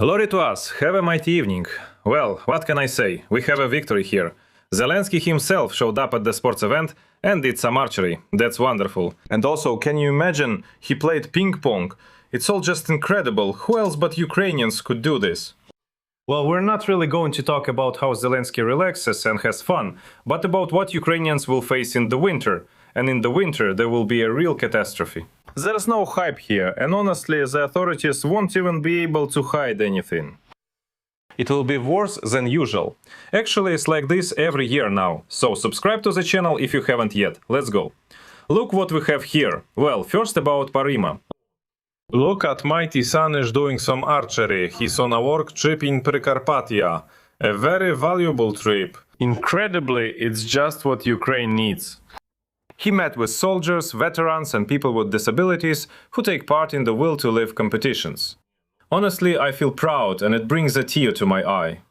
Glory to us, have a mighty evening. Well, what can I say? We have a victory here. Zelensky himself showed up at the sports event and did some archery. That's wonderful. And also, can you imagine? He played ping pong. It's all just incredible. Who else but Ukrainians could do this? Well, we're not really going to talk about how Zelensky relaxes and has fun, but about what Ukrainians will face in the winter. And in the winter, there will be a real catastrophe. There's no hype here, and honestly, the authorities won't even be able to hide anything. It will be worse than usual. Actually, it's like this every year now, so subscribe to the channel if you haven't yet. Let's go. Look what we have here. Well, first about Parima. Look at mighty Sanish doing some archery. He's on a work trip in Prikarpatia. A very valuable trip. Incredibly, it's just what Ukraine needs. He met with soldiers, veterans and people with disabilities who take part in the Will to Live competitions. Honestly, I feel proud and it brings a tear to my eye.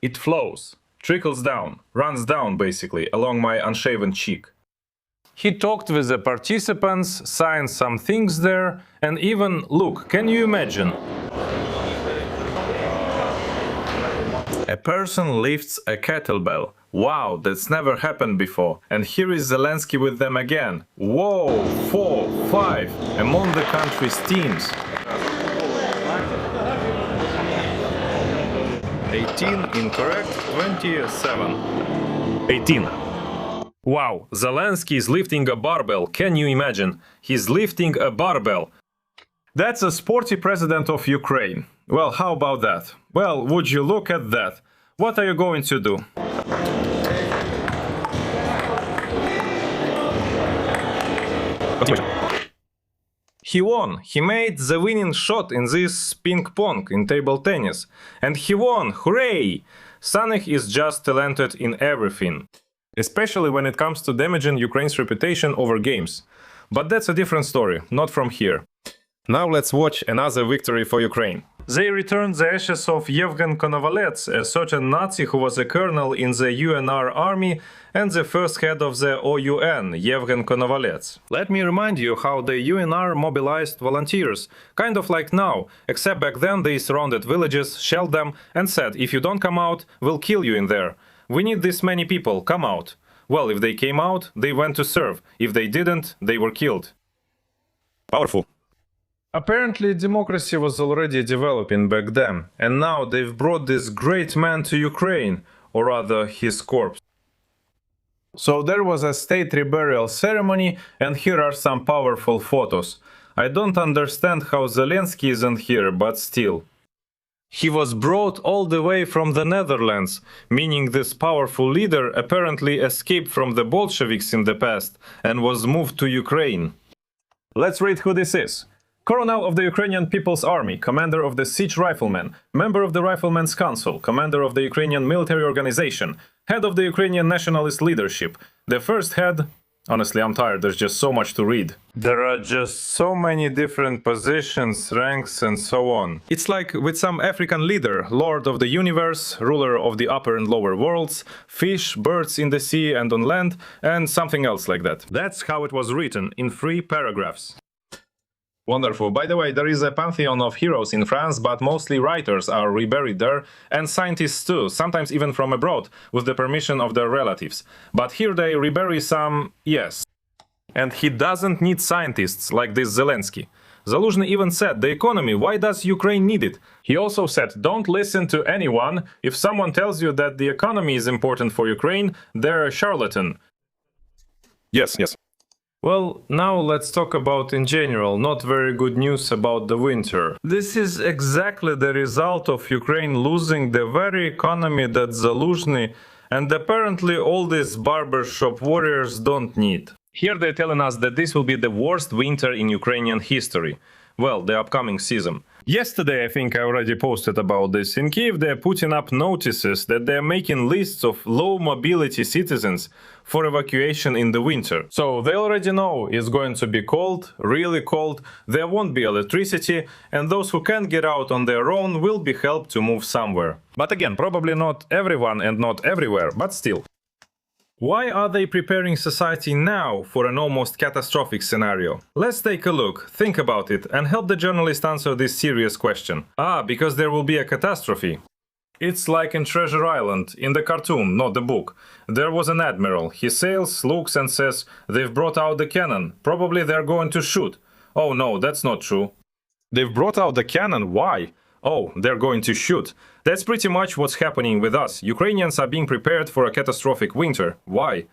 It flows, trickles down, runs down basically, along my unshaven cheek. He talked with the participants, signed some things there, and even, look, can you imagine? A person lifts a kettlebell. Wow, that's never happened before. And here is Zelensky with them again. Whoa, 4, 5, among the country's teams. 18 incorrect, 27. 18. Wow, Zelensky is lifting a barbell. Can you imagine? He's lifting a barbell. That's a sporty president of Ukraine. Well, how about that? Well, would you look at that? What are you going to do? He won. He made the winning shot in this ping pong in table tennis. And he won. Hooray! Sanych is just talented in everything. Especially when it comes to damaging Ukraine's reputation over games. But that's a different story, not from here. Now let's watch another victory for Ukraine. They returned the ashes of Yevgen Konovalets, a certain Nazi who was a colonel in the UNR army and the first head of the OUN, Yevgen Konovalets. Let me remind you how the UNR mobilized volunteers, kind of like now, except back then they surrounded villages, shelled them and said, if you don't come out, we'll kill you in there. We need this many people, come out. Well, if they came out, they went to serve. If they didn't, they were killed. Powerful. Apparently, democracy was already developing back then, and now they've brought this great man to Ukraine, or rather, his corpse. So there was a state reburial ceremony, and here are some powerful photos. I don't understand how Zelensky isn't here, but still. He was brought all the way from the Netherlands, meaning this powerful leader apparently escaped from the Bolsheviks in the past and was moved to Ukraine. Let's read who this is. Colonel of the Ukrainian People's Army, commander of the Siege Riflemen, member of the Riflemen's Council, commander of the Ukrainian Military Organization, head of the Ukrainian Nationalist Leadership, the first head... Honestly, I'm tired, there's just so much to read. There are just so many different positions, ranks and so on. It's like with some African leader, Lord of the Universe, ruler of the upper and lower worlds, fish, birds in the sea and on land, and something else like that. That's how it was written, in 3 paragraphs. Wonderful. By the way, there is a pantheon of heroes in France, but mostly writers are reburied there, and scientists too, sometimes even from abroad, with the permission of their relatives. But here they rebury some... yes. And he doesn't need scientists like this Zelensky. Zaluzhny even said, the economy, why does Ukraine need it? He also said, don't listen to anyone. If someone tells you that the economy is important for Ukraine, they're a charlatan. Yes, yes. Well, now let's talk about in general, not very good news about the winter. This is exactly the result of Ukraine losing the very economy that Zaluzhny and apparently all these barbershop warriors don't need. Here they're telling us that this will be the worst winter in Ukrainian history. Well, the upcoming season. Yesterday, I think I already posted about this. In Kiev, they're putting up notices that they're making lists of low-mobility citizens for evacuation in the winter. So they already know it's going to be cold, really cold, there won't be electricity, and those who can't get out on their own will be helped to move somewhere. But again, probably not everyone and not everywhere, but still. Why are they preparing society now for an almost catastrophic scenario? Let's take a look, think about it, and help the journalist answer this serious question. Because there will be a catastrophe. It's like in Treasure Island, in the cartoon, not the book. There was an admiral. He sails, looks and says, "They've brought out the cannon. Probably they're going to shoot." Oh no, that's not true. They've brought out the cannon, why? Oh, they're going to shoot. That's pretty much what's happening with us. Ukrainians are being prepared for a catastrophic winter. Why?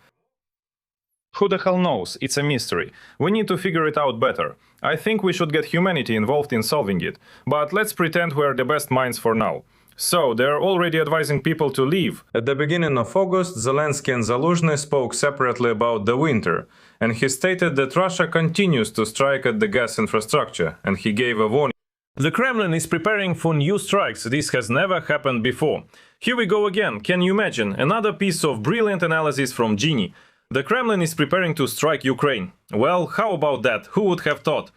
Who the hell knows? It's a mystery. We need to figure it out better. I think we should get humanity involved in solving it. But let's pretend we're the best minds for now. So, they're already advising people to leave. At the beginning of August, Zelensky and Zaluzhny spoke separately about the winter, and he stated that Russia continues to strike at the gas infrastructure, and he gave a warning. The Kremlin is preparing for new strikes. This has never happened before. Here we go again. Can you imagine? Another piece of brilliant analysis from Genie. The Kremlin is preparing to strike Ukraine. Well, how about that? Who would have thought?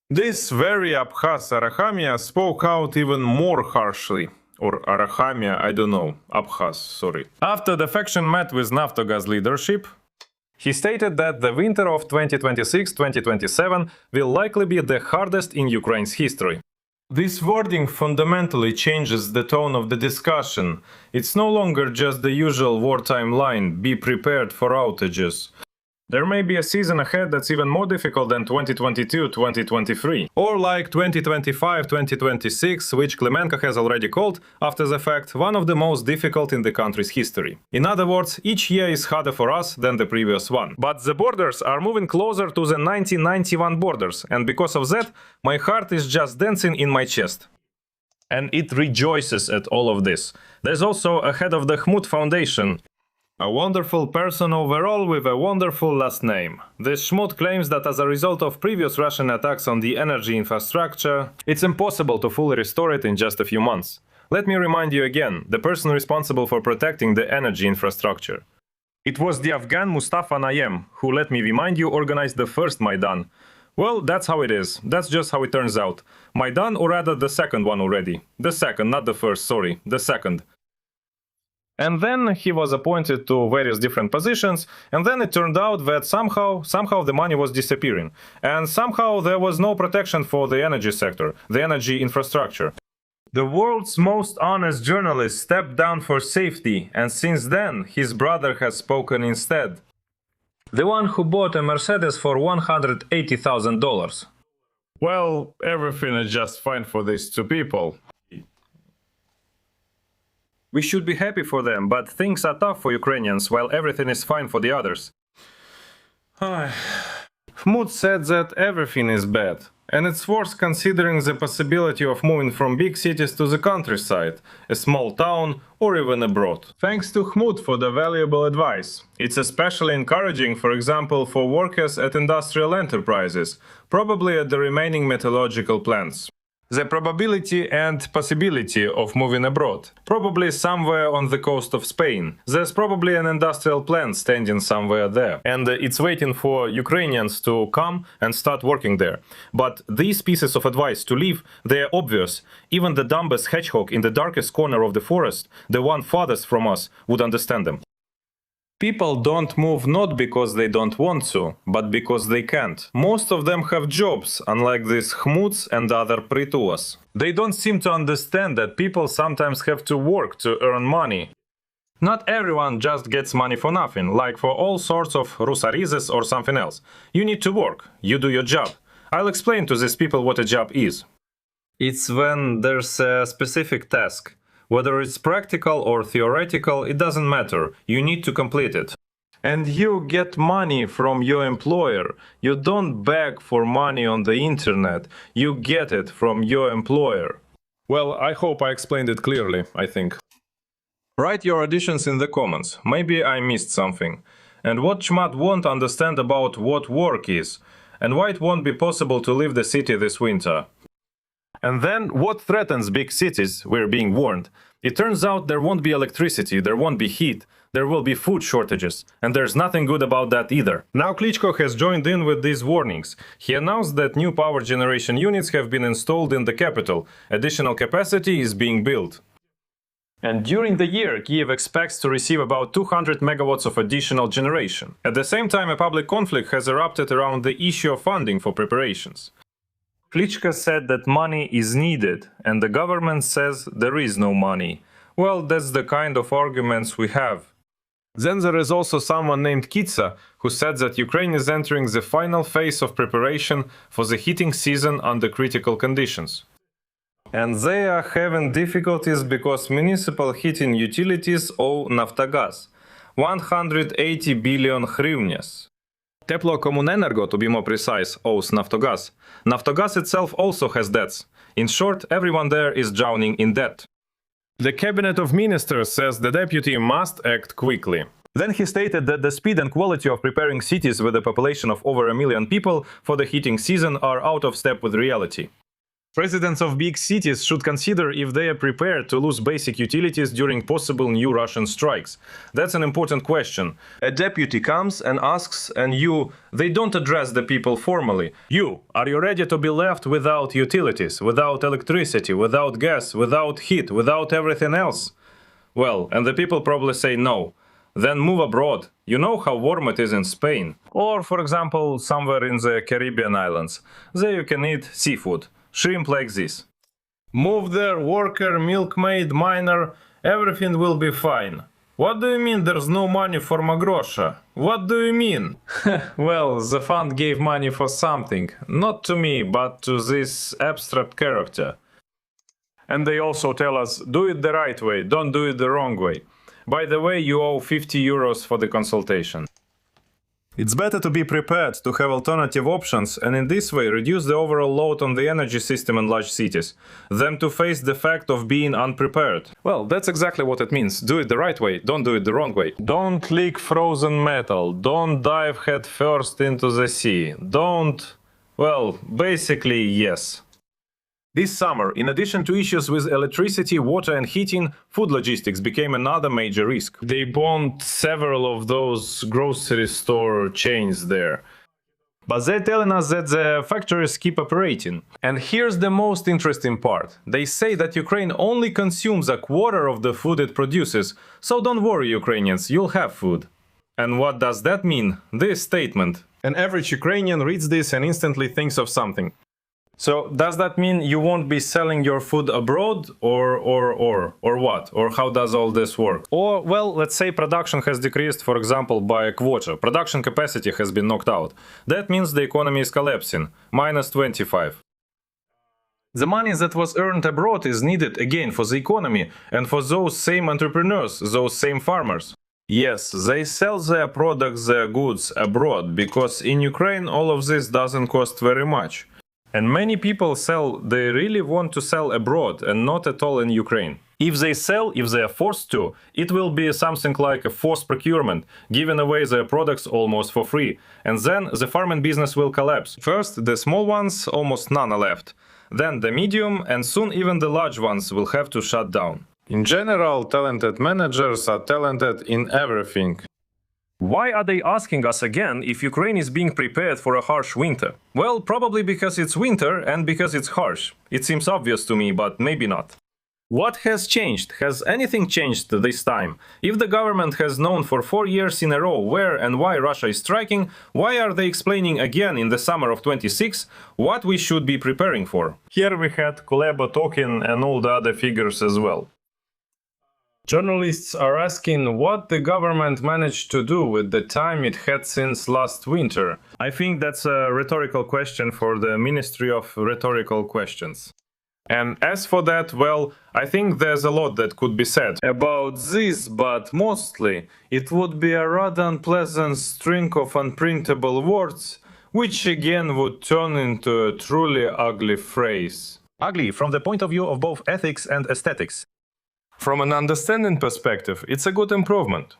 This very Abkhaz Arachamia spoke out even more harshly. Or Arachamia, I don't know. Abkhaz, sorry. After the faction met with Naftogaz leadership, he stated that the winter of 2026-2027 will likely be the hardest in Ukraine's history. This wording fundamentally changes the tone of the discussion. It's no longer just the usual wartime line, be prepared for outages. There may be a season ahead that's even more difficult than 2022-2023. Or like 2025-2026, which Klemenko has already called, after the fact, one of the most difficult in the country's history. In other words, each year is harder for us than the previous one. But the borders are moving closer to the 1991 borders, and because of that, my heart is just dancing in my chest. And it rejoices at all of this. There's also a head of the Khmut Foundation, a wonderful person overall with a wonderful last name. This Schmut claims that as a result of previous Russian attacks on the energy infrastructure, it's impossible to fully restore it in just a few months. Let me remind you again, the person responsible for protecting the energy infrastructure. It was the Afghan Mustafa Nayem, who, let me remind you, organized the first Maidan. Well, that's how it is. That's just how it turns out. Maidan, or rather the second one already. The second, not the first, sorry. The second. And then he was appointed to various different positions, and then it turned out that somehow the money was disappearing. And somehow there was no protection for the energy sector, the energy infrastructure. The world's most honest journalist stepped down for safety, and since then his brother has spoken instead. The one who bought a Mercedes for $180,000. Well, everything is just fine for these two people. We should be happy for them, but things are tough for Ukrainians, while everything is fine for the others. Khmut said that everything is bad, and it's worth considering the possibility of moving from big cities to the countryside, a small town, or even abroad. Thanks to Khmut for the valuable advice. It's especially encouraging, for example, for workers at industrial enterprises, probably at the remaining metallurgical plants. The probability and possibility of moving abroad. Probably somewhere on the coast of Spain. There's probably an industrial plant standing somewhere there. And it's waiting for Ukrainians to come and start working there. But these pieces of advice to leave, they're obvious. Even the dumbest hedgehog in the darkest corner of the forest, the one farthest from us, would understand them. People don't move not because they don't want to, but because they can't. Most of them have jobs, unlike these Khmuts and other Prituas. They don't seem to understand that people sometimes have to work to earn money. Not everyone just gets money for nothing, like for all sorts of rusarizes or something else. You need to work. You do your job. I'll explain to these people what a job is. It's when there's a specific task. Whether it's practical or theoretical, it doesn't matter. You need to complete it. And you get money from your employer. You don't beg for money on the internet. You get it from your employer. Well, I hope I explained it clearly, I think. Write your additions in the comments. Maybe I missed something. And what Chmat won't understand about what work is. And why it won't be possible to leave the city this winter. And then, what threatens big cities? We're being warned. It turns out there won't be electricity, there won't be heat, there will be food shortages, and there's nothing good about that either. Now Klitschko has joined in with these warnings. He announced that new power generation units have been installed in the capital. Additional capacity is being built. And during the year, Kiev expects to receive about 200 megawatts of additional generation. At the same time, a public conflict has erupted around the issue of funding for preparations. Klitschko said that money is needed, and the government says there is no money. Well, that's the kind of arguments we have. Then there is also someone named Kitsa, who said that Ukraine is entering the final phase of preparation for the heating season under critical conditions. And they are having difficulties because municipal heating utilities owe Naftogaz 180 billion hryvnias. Teplokомуненерго, to be more precise, owes Naftogaz. Naftogaz itself also has debts. In short, everyone there is drowning in debt. The Cabinet of Ministers says the deputy must act quickly. Then he stated that the speed and quality of preparing cities with a population of over 1 million people for the heating season are out of step with reality. Presidents of big cities should consider if they are prepared to lose basic utilities during possible new Russian strikes. That's an important question. A deputy comes and asks, and they don't address the people formally. Are you ready to be left without utilities, without electricity, without gas, without heat, without everything else? Well, and the people probably say no. Then move abroad. You know how warm it is in Spain. Or, for example, somewhere in the Caribbean islands. There you can eat seafood. Shrimp like this. Move there, worker, milkmaid, miner, everything will be fine. What do you mean there's no money for Magrosha? What do you mean? Well, the fund gave money for something. Not to me, but to this abstract character. And they also tell us, do it the right way, don't do it the wrong way. By the way, you owe 50 euros for the consultation. It's better to be prepared, to have alternative options, and in this way reduce the overall load on the energy system in large cities, than to face the fact of being unprepared. Well, that's exactly what it means. Do it the right way, don't do it the wrong way. Don't lick frozen metal, don't dive head first into the sea, don't... Well, basically, yes. This summer, in addition to issues with electricity, water and heating, food logistics became another major risk. They bombed several of those grocery store chains there. But they're telling us that the factories keep operating. And here's the most interesting part. They say that Ukraine only consumes a quarter of the food it produces, so don't worry, Ukrainians, you'll have food. And what does that mean? This statement. An average Ukrainian reads this and instantly thinks of something. So, does that mean you won't be selling your food abroad, or what? Or how does all this work? Or, well, let's say production has decreased, for example, by a quarter. Production capacity has been knocked out. That means the economy is collapsing. Minus 25. The money that was earned abroad is needed again for the economy and for those same entrepreneurs, those same farmers. Yes, they sell their products, their goods abroad, because in Ukraine all of this doesn't cost very much. And many people they really want to sell abroad and not at all in Ukraine. If they sell, if they are forced to, it will be something like a forced procurement, giving away their products almost for free. And then the farming business will collapse. First, the small ones, almost none are left. Then the medium, and soon even the large ones will have to shut down. In general, talented managers are talented in everything. Why are they asking us again if Ukraine is being prepared for a harsh winter? Well, probably because it's winter and because it's harsh. It seems obvious to me, but maybe not. What has changed? Has anything changed this time? If the government has known for 4 years in a row where and why Russia is striking, why are they explaining again in the summer of 26 what we should be preparing for? Here we had Kuleba talking and all the other figures as well. Journalists are asking what the government managed to do with the time it had since last winter. I think that's a rhetorical question for the Ministry of Rhetorical Questions. And as for that, well, I think there's a lot that could be said about this, but mostly it would be a rather unpleasant string of unprintable words, which again would turn into a truly ugly phrase. Ugly from the point of view of both ethics and aesthetics. From an understanding perspective, it's a good improvement.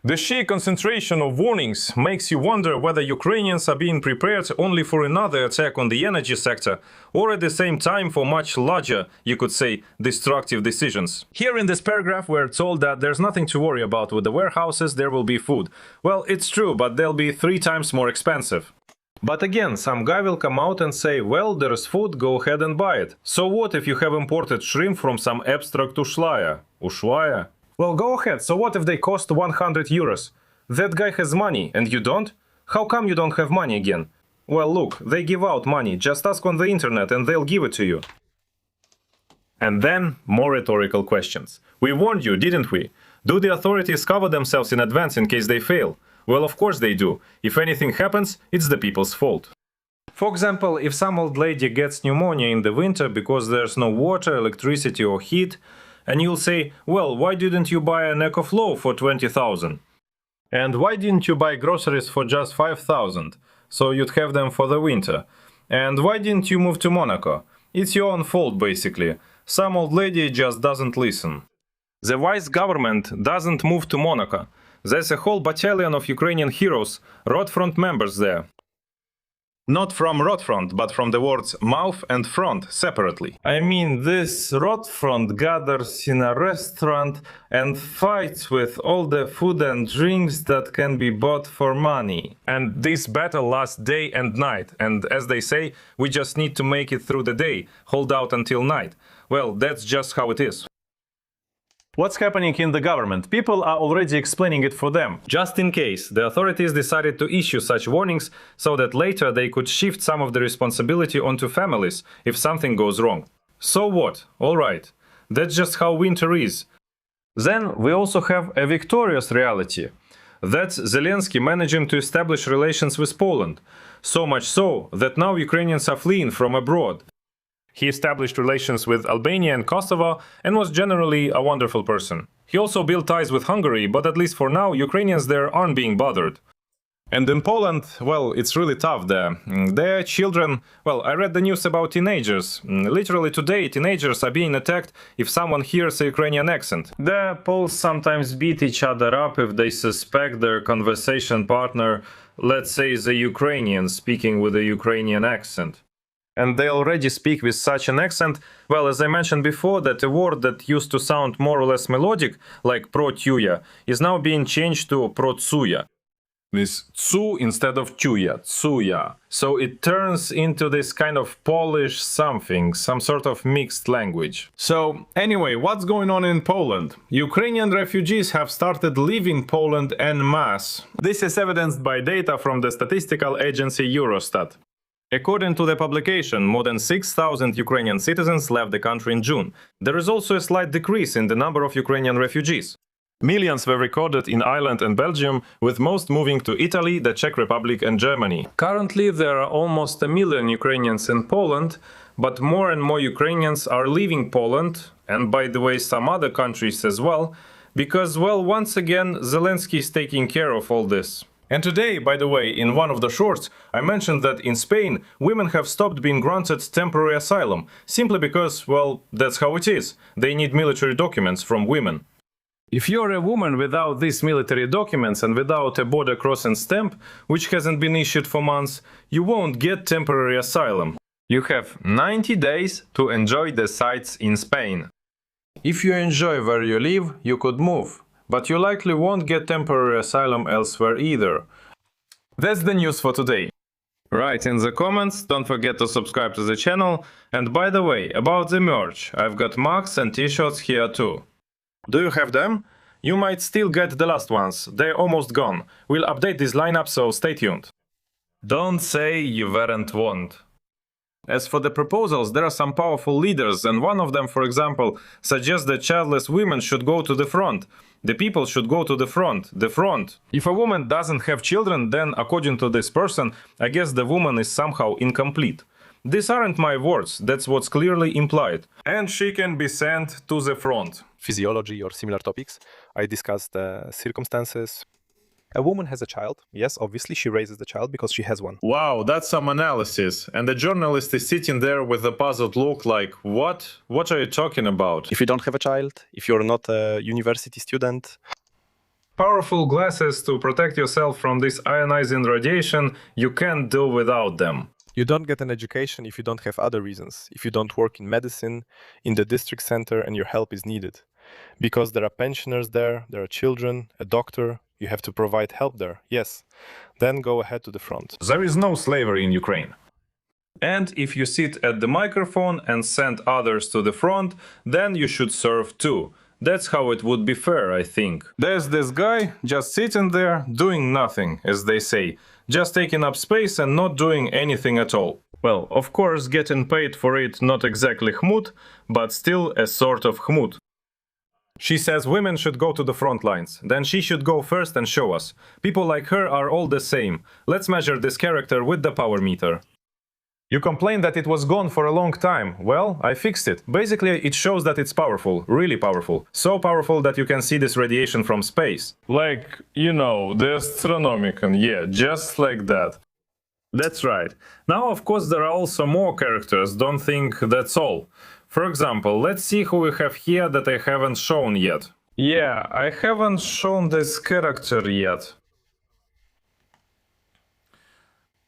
The sheer concentration of warnings makes you wonder whether Ukrainians are being prepared only for another attack on the energy sector, or at the same time for much larger, you could say, destructive decisions. Here in this paragraph we're told that there's nothing to worry about with the warehouses, there will be food. Well, it's true, but they'll be 3 times more expensive. But again, some guy will come out and say, well, there's food, go ahead and buy it. So what if you have imported shrimp from some abstract ushlaya? Ushuaia? Well, go ahead. So what if they cost 100 euros? That guy has money, and you don't? How come you don't have money again? Well, look, they give out money. Just ask on the internet and they'll give it to you. And then, more rhetorical questions. We warned you, didn't we? Do the authorities cover themselves in advance in case they fail? Well, of course they do. If anything happens, it's the people's fault. For example, if some old lady gets pneumonia in the winter because there's no water, electricity or heat, and you'll say, well, why didn't you buy an EcoFlow for 20,000? And why didn't you buy groceries for just 5,000? So you'd have them for the winter. And why didn't you move to Monaco? It's your own fault, basically. Some old lady just doesn't listen. The wise government doesn't move to Monaco. There's a whole battalion of Ukrainian heroes, road front members there. Not from road front, but from the words mouth and front separately. I mean, this road front gathers in a restaurant and fights with all the food and drinks that can be bought for money. And this battle lasts day and night, and as they say, we just need to make it through the day, hold out until night. Well, that's just how it is. What's happening in the government? People are already explaining it for them. Just in case, the authorities decided to issue such warnings so that later they could shift some of the responsibility onto families if something goes wrong. So what? Alright. That's just how winter is. Then we also have a victorious reality. That's Zelensky managing to establish relations with Poland. So much so that now Ukrainians are fleeing from abroad. He established relations with Albania and Kosovo and was generally a wonderful person. He also built ties with Hungary, but at least for now, Ukrainians there aren't being bothered. And in Poland, well, it's really tough there. Their children, well, I read the news about teenagers. Literally today, teenagers are being attacked if someone hears a Ukrainian accent. The Poles sometimes beat each other up if they suspect their conversation partner, let's say the Ukrainian, speaking with a Ukrainian accent. And they already speak with such an accent, well, as I mentioned before, that a word that used to sound more or less melodic, like protuya, is now being changed to protsuya. This tsu instead of chuya, tsuya. So it turns into this kind of Polish something, some sort of mixed language. So anyway, what's going on in Poland? Ukrainian refugees have started leaving Poland en masse. This is evidenced by data from the statistical agency Eurostat. According to the publication, more than 6,000 Ukrainian citizens left the country in June. There is also a slight decrease in the number of Ukrainian refugees. Millions were recorded in Ireland and Belgium, with most moving to Italy, the Czech Republic and Germany. Currently there are almost 1 million Ukrainians in Poland, but more and more Ukrainians are leaving Poland, and by the way some other countries as well, because, well, once again, Zelensky is taking care of all this. And today, by the way, in one of the shorts, I mentioned that in Spain, women have stopped being granted temporary asylum, simply because, well, that's how it is. They need military documents from women. If you're a woman without these military documents and without a border crossing stamp, which hasn't been issued for months, you won't get temporary asylum. You have 90 days to enjoy the sights in Spain. If you enjoy where you live, you could move. But you likely won't get temporary asylum elsewhere either. That's the news for today. Write in the comments, don't forget to subscribe to the channel, and by the way, about the merch, I've got mugs and t-shirts here too. Do you have them? You might still get the last ones, they're almost gone. We'll update this lineup, so stay tuned. Don't say you weren't warned. As for the proposals, there are some powerful leaders, and one of them, for example, suggests that childless women should go to the front. The people should go to the front. The front. If a woman doesn't have children, then, according to this person, I guess the woman is somehow incomplete. These aren't my words, that's what's clearly implied. And she can be sent to the front. Physiology or similar topics. I discussed the circumstances. A woman has a child. Yes, obviously she raises the child because she has one. Wow, that's some analysis. And the journalist is sitting there with a puzzled look like, what? What are you talking about? If you don't have a child, if you're not a university student. Powerful glasses to protect yourself from this ionizing radiation, you can't do without them. You don't get an education if you don't have other reasons. If you don't work in medicine, in the district center, and your help is needed. Because there are pensioners there are children, a doctor. You have to provide help there, yes. Then go ahead to the front. There is no slavery in Ukraine. And if you sit at the microphone and send others to the front, then you should serve too. That's how it would be fair, I think. There's this guy just sitting there doing nothing, as they say, just taking up space and not doing anything at all. Well, of course, getting paid for it not exactly chmut, but still a sort of chmut. She says women should go to the front lines, then she should go first and show us. People like her are all the same. Let's measure this character with the power meter. You complained that it was gone for a long time. Well, I fixed it. Basically, it shows that it's powerful, really powerful. So powerful that you can see this radiation from space. Like, you know, the Astronomicon, yeah, just like that. That's right. Now, of course, there are also more characters, don't think that's all. For example, let's see who we have here that I haven't shown yet. Yeah, I haven't shown this character yet.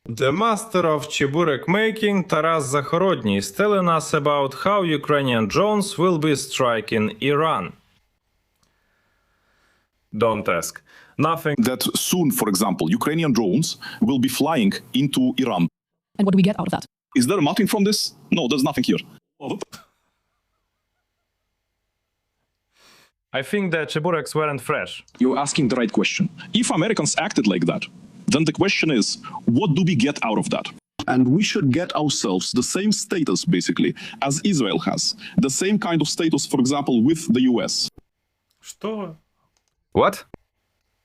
The master of Cheburek making, Taras Zahorodny, is telling us about how Ukrainian drones will be striking Iran. Don't ask. Nothing. That soon, for example, Ukrainian drones will be flying into Iran. And what do we get out of that? Is there nothing from this? No, there's nothing here. I think the Chebureks weren't fresh. You're asking the right question. If Americans acted like that, then the question is, what do we get out of that? And we should get ourselves the same status, basically, as Israel has. The same kind of status, for example, with the US. Что? What?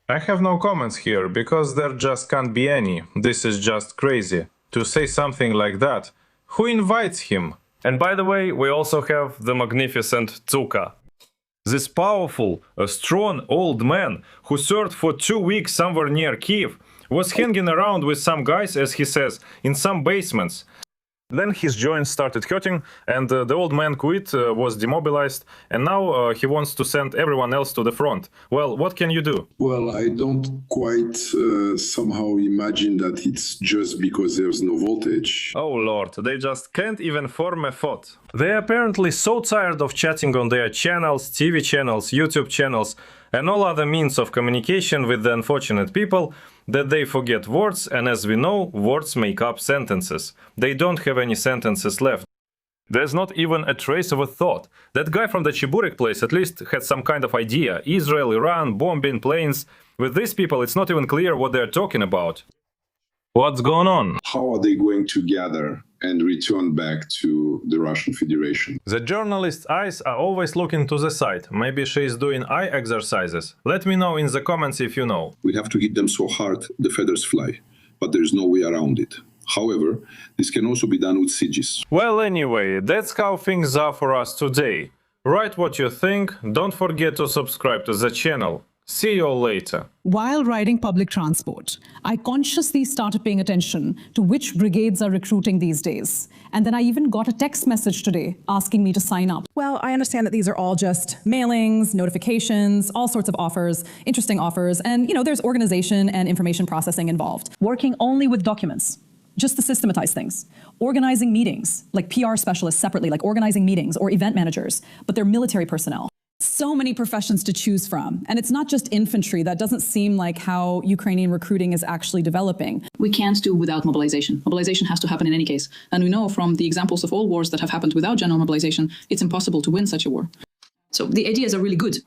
I have no comments here, because there just can't be any. This is just crazy. To say something like that. Who invites him? And by the way, we also have the magnificent Tsuka. This powerful, strong old man who served for 2 weeks somewhere near Kiev was hanging around with some guys, as he says, in some basements. Then his joints started hurting, and the old man quit, was demobilized, and now he wants to send everyone else to the front. Well, what can you do? Well, I don't quite somehow imagine that it's just because there's no voltage. Oh lord, they just can't even form a thought. They're apparently so tired of chatting on their channels, TV channels, YouTube channels, and all other means of communication with the unfortunate people, that they forget words, and as we know, words make up sentences. They don't have any sentences left. There's not even a trace of a thought. That guy from the Cheburek place at least had some kind of idea. Israel, Iran, bombing, planes. With these people, it's not even clear what they're talking about. What's going on? How are they going to gather and return back to the Russian Federation? The journalist's eyes are always looking to the side. Maybe she's doing eye exercises. Let me know in the comments if you know. We have to hit them so hard the feathers fly, but there's no way around it. However, this can also be done with sieges. Well, anyway, that's how things are for us today. Write what you think, don't forget to subscribe to the channel. See you all later. While riding public transport, I consciously started paying attention to which brigades are recruiting these days. And then I even got a text message today asking me to sign up. Well, I understand that these are all just mailings, notifications, all sorts of offers, interesting offers, and there's organization and information processing involved. Working only with documents. Just to systematize things. Organizing meetings, like PR specialists separately, like organizing meetings, or event managers, but they're military personnel. So many professions to choose from. And it's not just infantry. That doesn't seem like how Ukrainian recruiting is actually developing. We can't do without mobilization. Mobilization has to happen in any case. And we know from the examples of all wars that have happened without general mobilization, it's impossible to win such a war. So the ideas are really good.